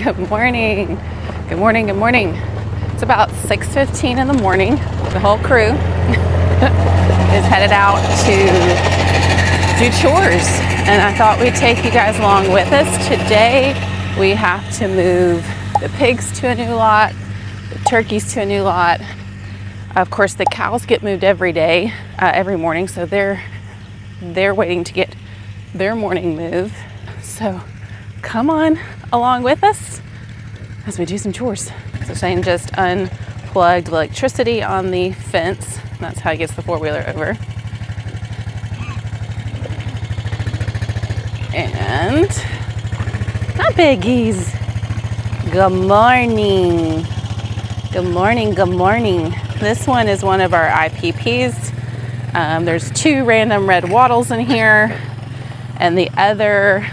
Good morning. Good morning. Good morning. It's about 6:15 in the morning. The whole crew is headed out to do chores. And I thought we'd take you guys along with us. Today we have to move the pigs to a new lot, the turkeys to a new lot. Of course, the cows get moved every day, every morning, so they're waiting to get their morning move. So come on along with us as we do some chores. So Shane just unplugged electricity on the fence. That's how he gets the four-wheeler over. And hi, piggies. Good morning. Good morning. Good morning. This one is one of our IPPs. There's two random red wattles in here, and the other,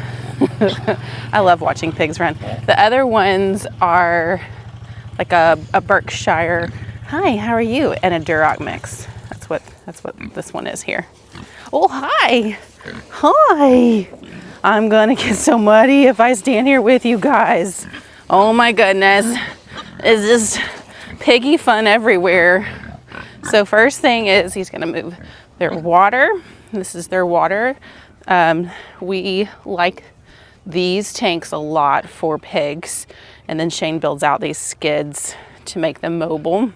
I love watching pigs run. The other ones are like a Berkshire, hi, how are you? And a Duroc mix. That's what this one is here. Oh, hi. Hi. I'm gonna get so muddy if I stand here with you guys. Oh my goodness. It's just piggy fun everywhere. So first thing is he's gonna move their water. This is their water. We like these tanks a lot for pigs, and then Shane builds out these skids to make them mobile.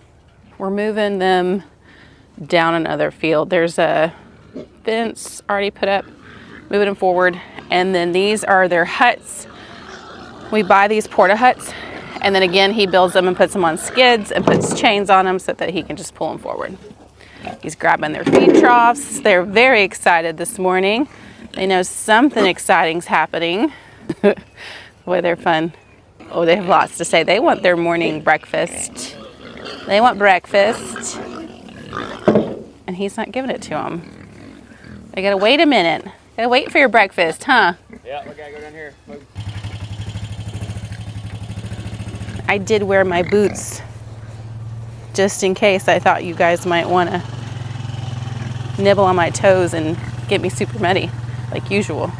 We're moving them down another field. There's a fence already put up, moving them forward, and then these are their huts. We buy these porta huts, and then again he builds them and puts them on skids and puts chains on them so that he can just pull them forward. He's grabbing their feed troughs. They're very excited this morning. They know something exciting's happening. Boy, they're fun. Oh, they have lots to say. They want their morning breakfast. They want breakfast. And he's not giving it to them. They gotta wait a minute. Gotta wait for your breakfast, huh? Yeah, we gotta go down here. I did wear my boots just in case. I thought you guys might want to nibble on my toes and get me super muddy like usual.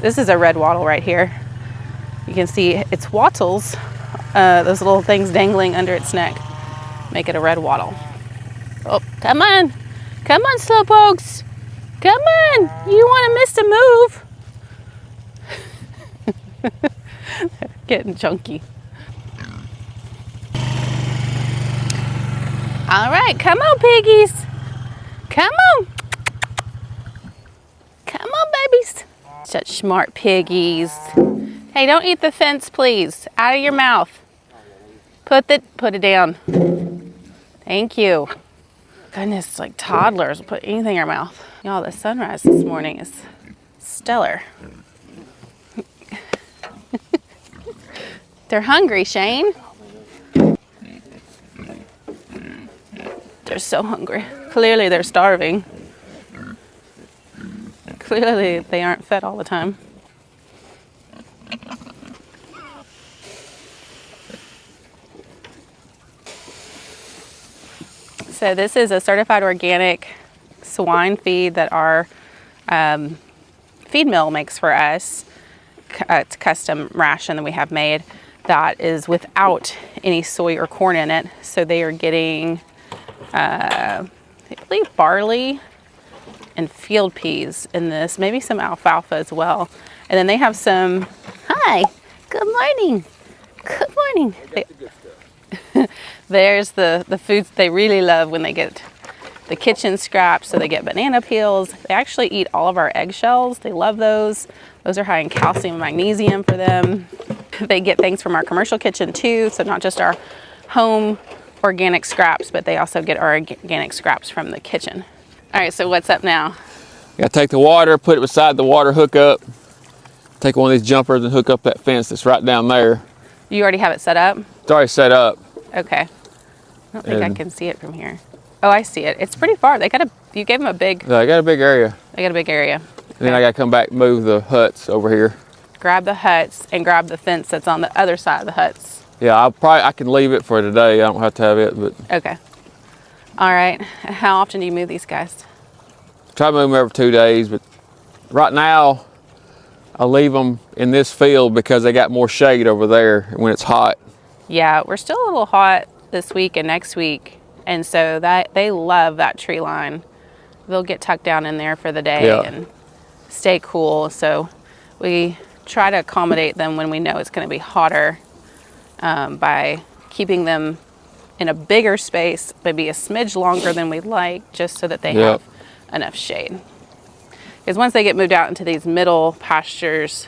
This is a red wattle right here. You can see its wattles, those little things dangling under its neck, make it a red wattle. Oh, come on. Come on, slowpokes. Come on. You want to miss a move? Getting chunky. All right, come on, piggies. Come on. Come on, babies. Such smart piggies. Hey, don't eat the fence, please. Out of your mouth. Put it down. Thank you. Goodness, it's like toddlers will put anything in their mouth. Y'all, the sunrise this morning is stellar. They're hungry, Shane. They're so hungry. Clearly they're starving. Clearly they aren't fed all the time. So this is a certified organic swine feed that our feed mill makes for us. It's a custom ration that we have made that is without any soy or corn in it. So they are getting I believe barley and field peas in this, maybe some alfalfa as well. And then they have some, hi, good morning, good morning. There's the foods they really love when they get the kitchen scraps. So they get banana peels. They actually eat all of our eggshells. They love those. Those are high in calcium and magnesium for them. They get things from our commercial kitchen too. So not just our home organic scraps, but they also get our organic scraps from the kitchen. All right, so what's up now? You gotta take the water, put it beside the water hookup, take one of these jumpers and hook up that fence that's right down there. You already have it set up? It's already set up. Okay. I don't think I can see it from here. Oh, I see it. It's pretty far. You gave them a big... I got a big area. They got a big area. Okay. And then I gotta come back and move the huts over here. Grab the huts and grab the fence that's on the other side of the huts. Yeah, I can leave it for today. I don't have to have it, but... Okay. All right. How often do you move these guys? Try to move them every 2 days, but right now I leave them in this field because they got more shade over there when it's hot. Yeah, we're still a little hot this week and next week, and so that they love that tree line. They'll get tucked down in there for the day Yeah. and stay cool. So we try to accommodate them when we know it's going to be hotter by keeping them in a bigger space, maybe a smidge longer than we'd like, just so that they Yep. have enough shade. Because once they get moved out into these middle pastures,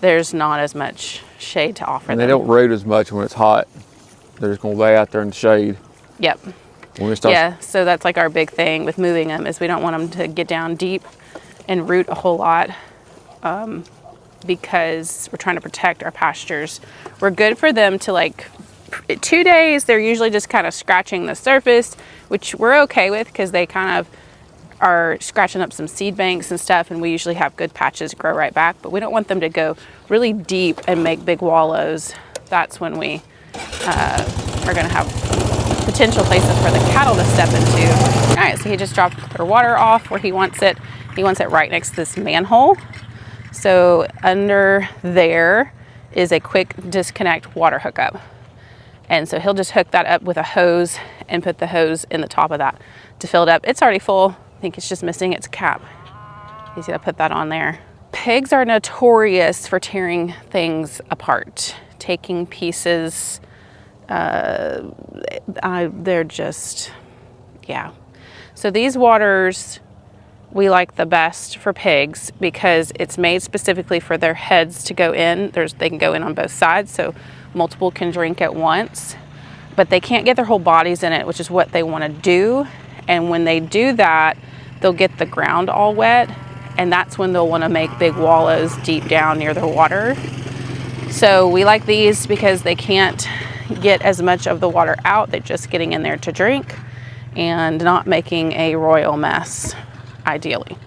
there's not as much shade to offer And them. they don't root as much when it's hot. They're just gonna lay out there in the shade. Yep. When it starts, Yeah, so that's like our big thing with moving them is we don't want them to get down deep and root a whole lot because we're trying to protect our pastures. We're good for them to like 2 days. They're usually just kind of scratching the surface, which we're okay with because they kind of are scratching up some seed banks and stuff, and we usually have good patches grow right back, but we don't want them to go really deep and make big wallows. That's when we are going to have potential places for the cattle to step into. All right, so he just dropped their water off where he wants it. He wants it right next to this manhole. So under there is a quick disconnect water hookup. And so he'll just hook that up with a hose and put the hose in the top of that to fill it up. It's already full. I think it's just missing its cap. He's gonna put that on there. Pigs are notorious for tearing things apart, taking pieces. They're just, yeah. So these waters we like the best for pigs because it's made specifically for their heads to go in. They can go in on both sides, so multiple can drink at once, but they can't get their whole bodies in it, which is what they want to do. And when they do that, they'll get the ground all wet, and that's when they'll want to make big wallows deep down near their water. So we like these because they can't get as much of the water out. They're just getting in there to drink and not making a royal mess, ideally,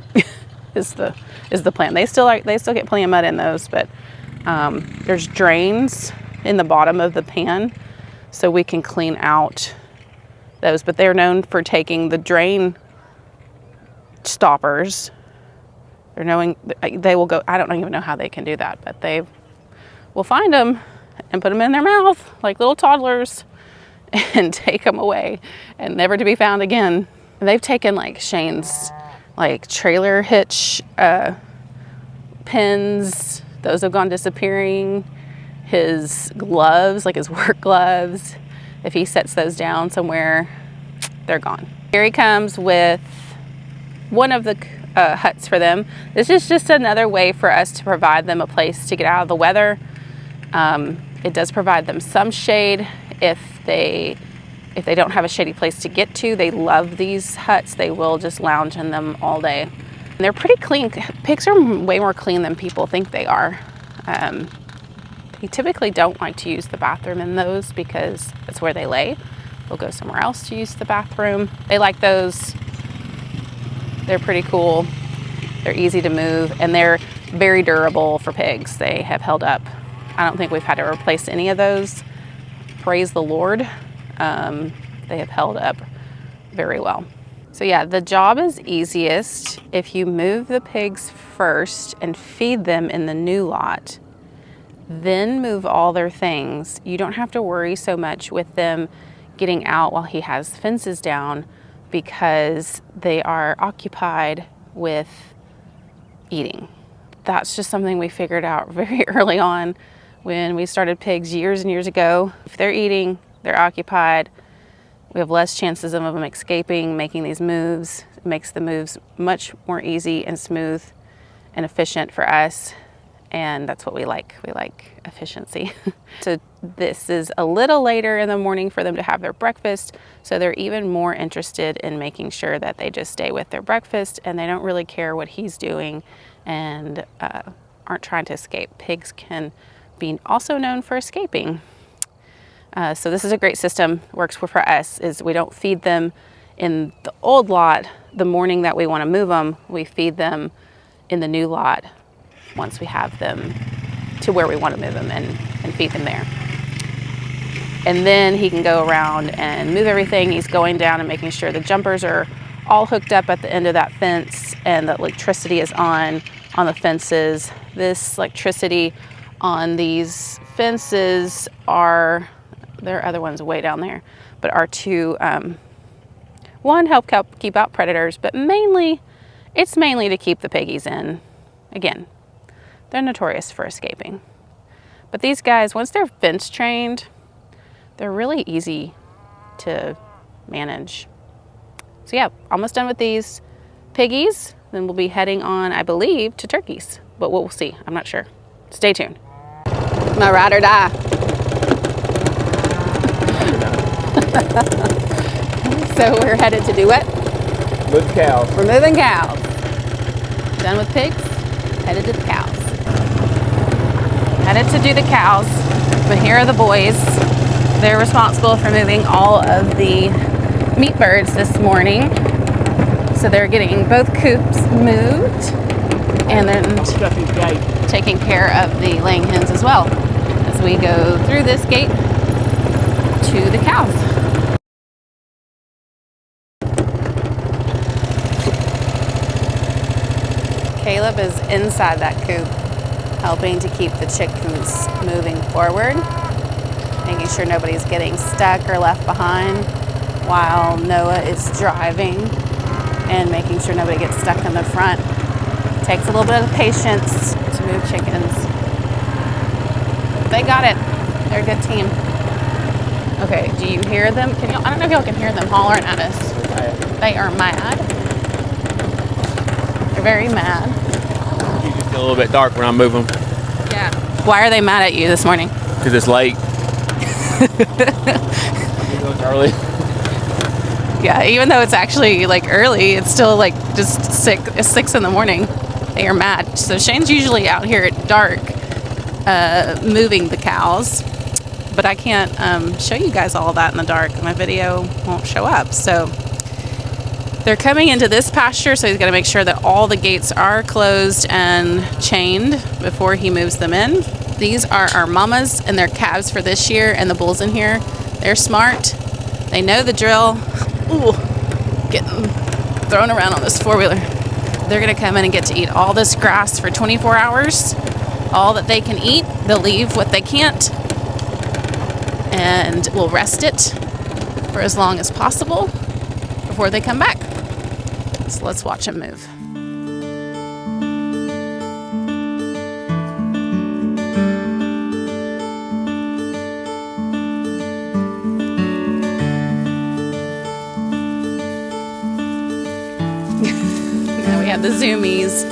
is the plan. They still get plenty of mud in those, but there's drains in the bottom of the pan so we can clean out those. But they're known for taking the drain stoppers. They will go, I don't even know how they can do that, but they will find them and put them in their mouth like little toddlers and take them away and never to be found again. And they've taken like Shane's like trailer hitch pins. Those have gone disappearing. His gloves, like his work gloves, if he sets those down somewhere, they're gone. Here he comes with one of the huts for them. This is just another way for us to provide them a place to get out of the weather. It does provide them some shade if they don't have a shady place to get to. They love these huts. They will just lounge in them all day. And they're pretty clean. Pigs are way more clean than people think they are. They typically don't like to use the bathroom in those because that's where they lay. They'll go somewhere else to use the bathroom. They like those. They're pretty cool. They're easy to move, and they're very durable for pigs. They have held up. I don't think we've had to replace any of those. Praise the Lord. They have held up very well. So yeah, the job is easiest if you move the pigs first and feed them in the new lot, then move all their things. You don't have to worry so much with them getting out while he has fences down because they are occupied with eating. That's just something we figured out very early on when we started pigs years and years ago. If they're eating, they're occupied, we have less chances of them escaping, making these moves. It makes the moves much more easy and smooth and efficient for us. And that's what we like. We like efficiency. So this is a little later in the morning for them to have their breakfast. So they're even more interested in making sure that they just stay with their breakfast and they don't really care what he's doing and aren't trying to escape. Pigs can be also known for escaping. So this is a great system. Works for us is we don't feed them in the old lot the morning that we want to move them. We feed them in the new lot once we have them to where we want to move them and feed them there. And then he can go around and move everything. He's going down and making sure the jumpers are all hooked up at the end of that fence and the electricity is on on the fences. This electricity on these fences are, there are other ones way down there, but are to, one, help keep out predators, but mainly, it's mainly to keep the piggies in. Again, they're notorious for escaping. But these guys, once they're fence trained, they're really easy to manage. So yeah, almost done with these piggies. Then we'll be heading on, I believe, to turkeys, but we'll see. I'm not sure. Stay tuned. My ride or die. So we're headed to do what? Move cows. We're moving cows. Done with pigs, headed to the cows. Headed to do the cows, but here are the boys. They're responsible for moving all of the meat birds this morning. So they're getting both coops moved and then taking care of the laying hens as well as we go through this gate to the cows. Caleb is inside that coop, helping to keep the chickens moving forward, making sure nobody's getting stuck or left behind, while Noah is driving and making sure nobody gets stuck in the front. It takes a little bit of patience to move chickens. They got it. They're a good team. Okay, do you hear them? I don't know if y'all can hear them hollering at us. They are mad. They're very mad. You just get a little bit dark when I move them. Yeah. Why are they mad at you this morning? Because it's late. It's early. Yeah, even though it's actually early, it's still just 6 in the morning. They are mad. So Shane's usually out here at dark moving the cows, but I can't show you guys all that in the dark. My video won't show up. So they're coming into this pasture, so he's got to make sure that all the gates are closed and chained before he moves them in. These are our mamas and their calves for this year, and the bulls in here, they're smart. They know the drill. Ooh, getting thrown around on this four-wheeler. They're gonna come in and get to eat all this grass for 24 hours. All that they can eat, they'll leave what they can't, and we'll rest it for as long as possible before they come back. So let's watch them move. Now we have the zoomies.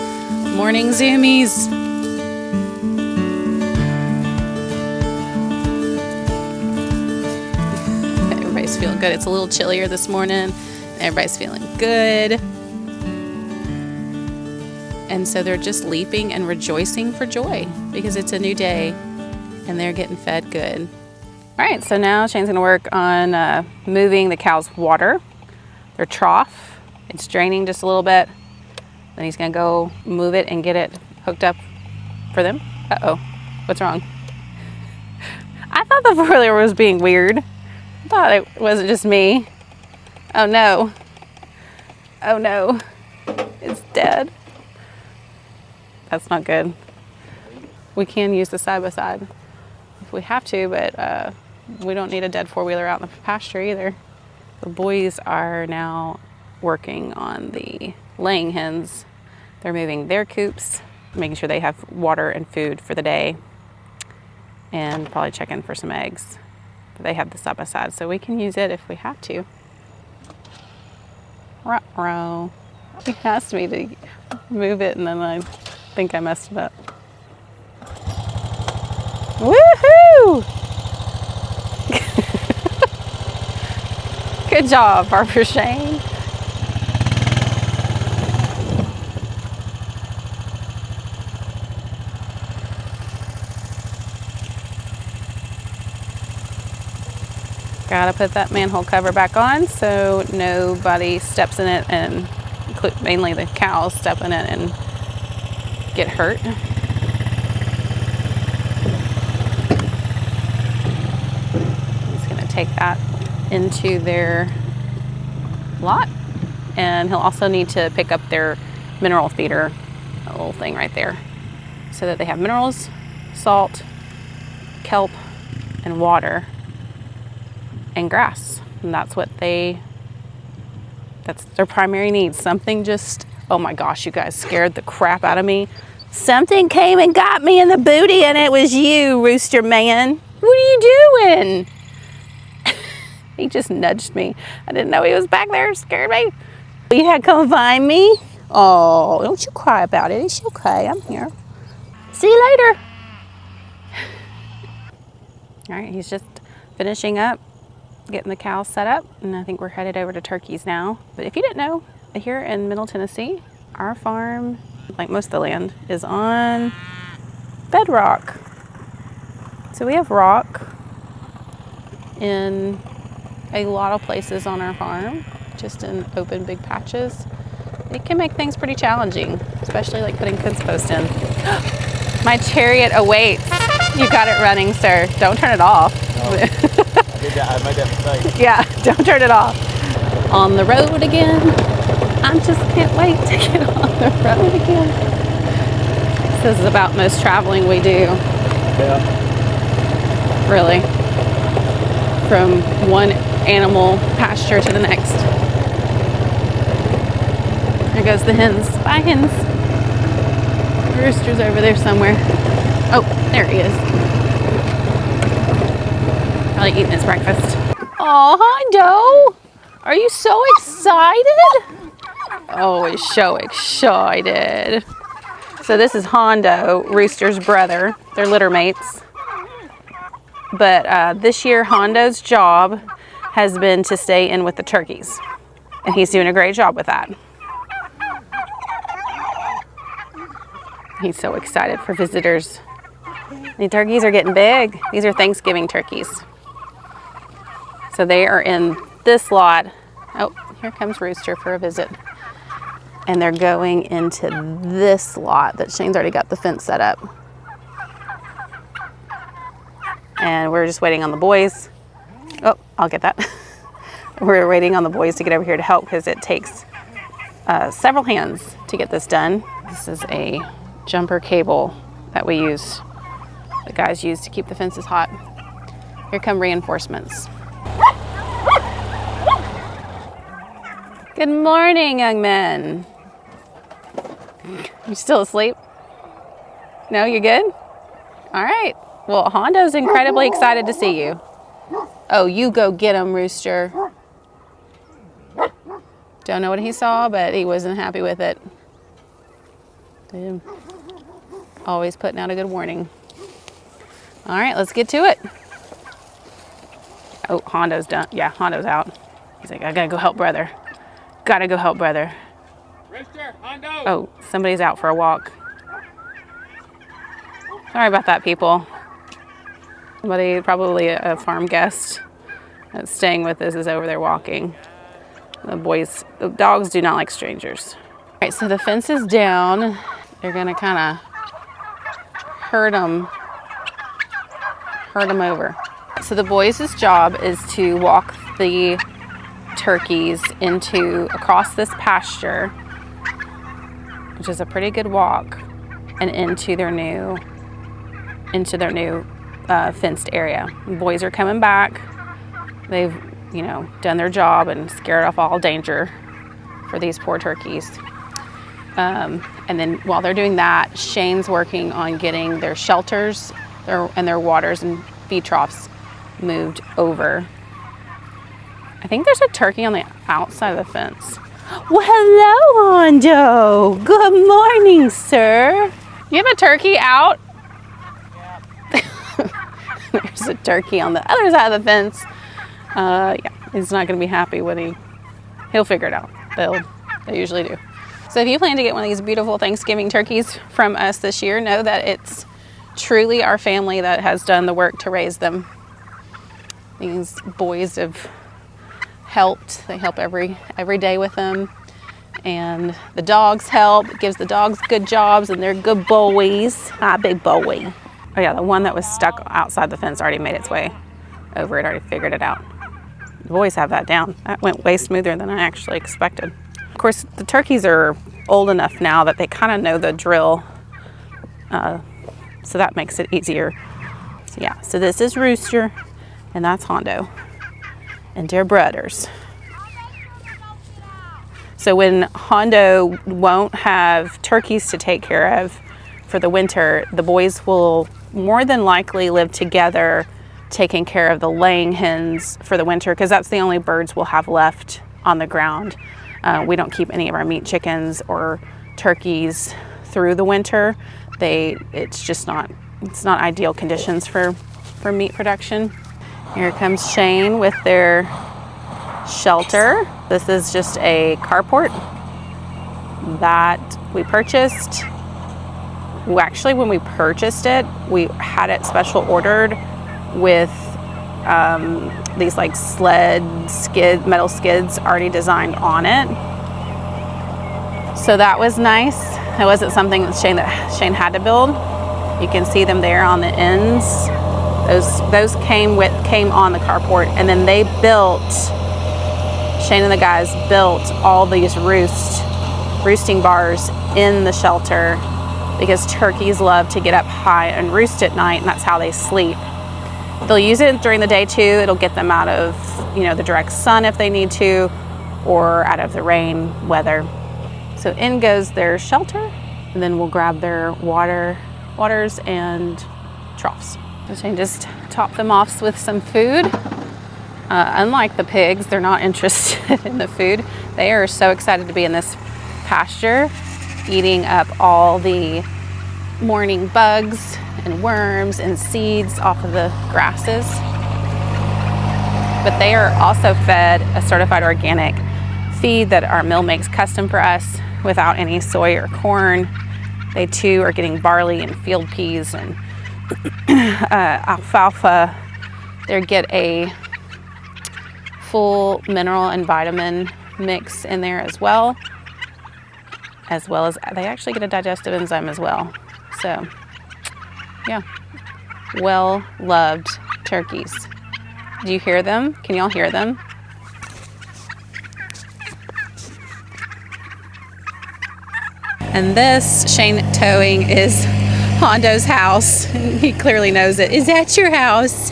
Morning zoomies. Everybody's feeling good. It's a little chillier this morning. Everybody's feeling good. And so they're just leaping and rejoicing for joy because it's a new day and they're getting fed good. All right, so now Shane's gonna work on moving the cow's water, their trough. It's draining just a little bit. Then he's gonna go move it and get it hooked up for them. Uh-oh, what's wrong? I thought the four-wheeler was being weird. I thought it wasn't just me. Oh no. Oh no, it's dead. That's not good. We can use the side-by-side if we have to, but we don't need a dead four-wheeler out in the pasture either. The boys are now working on the laying hens. They're moving their coops, making sure they have water and food for the day, and probably checking for some eggs. But they have the side-by-side, so we can use it if we have to. Ruh-roh. He asked me to move it, and then I think I messed it up. Woohoo! Good job, Barbara Shane. Gotta put that manhole cover back on so nobody steps in it, and mainly the cows step in it and get hurt. He's gonna take that into their lot, and he'll also need to pick up their mineral feeder that little thing right there, so that they have minerals, salt, kelp, and water, and grass. And that's their primary needs. Something just, oh my gosh, you guys scared the crap out of me. Something came and got me in the booty, and it was you, rooster man. What are you doing? He just nudged me. I didn't know he was back there. It scared me. You had to come find me? Oh, don't you cry about it. It's okay. I'm here. See you later. All right, he's just finishing up, getting the cows set up, and I think we're headed over to turkeys now. But if you didn't know, here in Middle Tennessee, our farm, like most of the land, is on bedrock. So we have rock in a lot of places on our farm, just in open big patches. It can make things pretty challenging, especially like putting fence posts in. My chariot awaits. You got it running, sir. Don't turn it off. No, I made that mistake. Yeah, don't turn it off. On the road again. I just can't wait to get on the road again. This is about most traveling we do. Yeah. Really. From one animal pasture to the next. There goes the hens. Bye, hens. The rooster's over there somewhere. Oh, there he is. Probably eating his breakfast. Oh, Hondo! Are you so excited? Oh, he's so excited. So this is Hondo, Rooster's brother. They're litter mates. But this year, Hondo's job has been to stay in with the turkeys. And he's doing a great job with that. He's so excited for visitors. The turkeys are getting big. These are Thanksgiving turkeys. So they are in this lot. Oh, here comes Rooster for a visit. And they're going into this lot that Shane's already got the fence set up. And we're just waiting on the boys. Oh, I'll get that. We're waiting on the boys to get over here to help because it takes several hands to get this done. This is a jumper cable that we use, the guys use to keep the fences hot. Here come reinforcements. Good morning, young men. You still asleep? No, you good? All right. Well, Hondo's incredibly excited to see you. Oh, you go get him, Rooster. Don't know what he saw, but he wasn't happy with it. Always putting out a good warning. All right, let's get to it. Oh, Hondo's done. Yeah, Hondo's out. He's like, I gotta go help brother. Gotta go help brother. Rooster, Hondo. Oh, somebody's out for a walk. Sorry about that, people. Somebody, probably a farm guest that's staying with us, is over there walking. The dogs do not like strangers. All right, so the fence is down. They're gonna kind of herd them over. So the boys' job is to walk the turkeys across this pasture, which is a pretty good walk, and into their new fenced area. The boys are coming back. They've, done their job and scared off all danger for these poor turkeys. And then while they're doing that, Shane's working on getting their shelters and their waters and feed troughs moved over. I think there's a turkey on the outside of the fence. Well, hello, Hondo. Good morning, sir. You have a turkey out? There's a turkey on the other side of the fence. Yeah, he's not going to be happy when he'll figure it out. They usually do. So if you plan to get one of these beautiful Thanksgiving turkeys from us this year, know that it's truly our family that has done the work to raise them. These boys have helped. They help every day with them. And the dogs help. It gives the dogs good jobs, and they're good boys. Hi, big boy. Oh yeah, the one that was stuck outside the fence already made its way over. It already figured it out. The boys have that down. That went way smoother than I actually expected. Of course, the turkeys are old enough now that they kind of know the drill. So that makes it easier. So yeah, so this is Rooster, and that's Hondo, and they're brothers. So when Hondo won't have turkeys to take care of for the winter, the boys will more than likely live together, taking care of the laying hens for the winter, because that's the only birds we'll have left on the ground. We don't keep any of our meat chickens or turkeys through the winter. It's not ideal conditions for meat production. Here comes Shane with their shelter. This is just a carport that we purchased. Actually, when we purchased it, we had it special ordered with these like metal skids already designed on it. So that was nice. It wasn't something that Shane had to build. You can see them there on the ends. Those came on the carport, and then Shane and the guys built all these roosting bars in the shelter, because turkeys love to get up high and roost at night, and that's how they sleep. They'll use it during the day too. It'll get them out of, the direct sun if they need to, or out of the rain weather. So in goes their shelter, and then we'll grab their waters and troughs. So Shane just topped them off with some food. Unlike the pigs, they're not interested in the food. They are so excited to be in this pasture, eating up all the morning bugs and worms and seeds off of the grasses. But they are also fed a certified organic feed that our mill makes custom for us, without any soy or corn. They too are getting barley and field peas and alfalfa. They get a full mineral and vitamin mix in there as well as they actually get a digestive enzyme as well. So yeah, well loved turkeys. Do you hear them? Can y'all hear them? And this Shane towing is Hondo's house. He clearly knows it. Is that your house?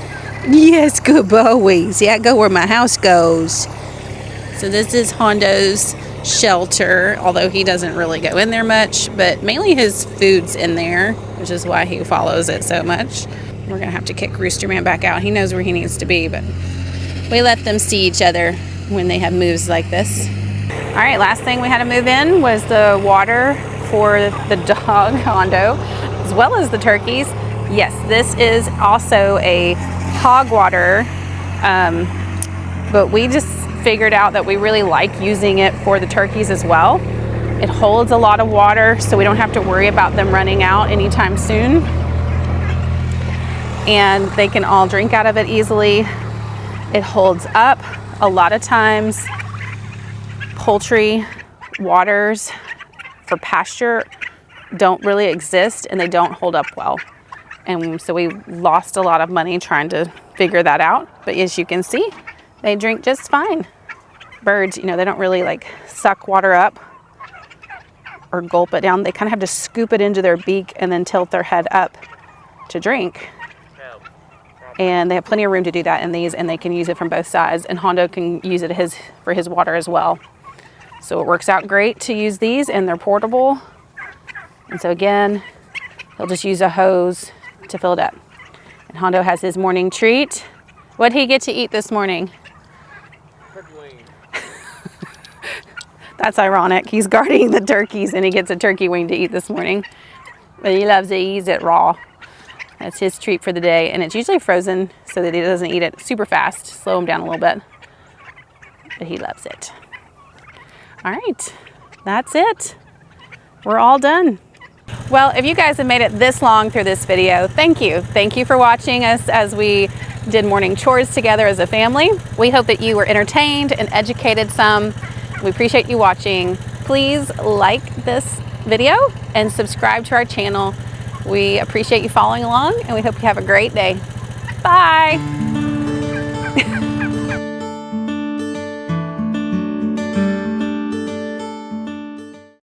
Yes, good boys. Yeah, go where my house goes. So this is Hondo's shelter, although he doesn't really go in there much, but mainly his food's in there, which is why he follows it so much. We're gonna have to kick Rooster Man back out. He knows where he needs to be, but we let them see each other when they have moves like this. All right, last thing we had to move in was the water for the dog, Hondo, as well as the turkeys. Yes, this is also a hog water, but we just figured out that we really like using it for the turkeys as well. It holds a lot of water, so we don't have to worry about them running out anytime soon. And they can all drink out of it easily. It holds up. A lot of times, poultry waters for pasture don't really exist, and they don't hold up well. And so we lost a lot of money trying to figure that out. But as you can see, they drink just fine. Birds, they don't really like suck water up or gulp it down. They kind of have to scoop it into their beak and then tilt their head up to drink. And they have plenty of room to do that in these, and they can use it from both sides. And Hondo can use it for his water as well. So it works out great to use these, and they're portable. And so again, he'll just use a hose to fill it up. And Hondo has his morning treat. What did he get to eat this morning? Turkey wing. That's ironic. He's guarding the turkeys, and he gets a turkey wing to eat this morning. But he loves to eat it raw. That's his treat for the day. And it's usually frozen so that he doesn't eat it super fast. Slow him down a little bit. But he loves it. All right, that's it. We're all done. Well, if you guys have made it this long through this video, thank you. Thank you for watching us as we did morning chores together as a family. We hope that you were entertained and educated some. We appreciate you watching. Please like this video and subscribe to our channel. We appreciate you following along, and we hope you have a great day. Bye.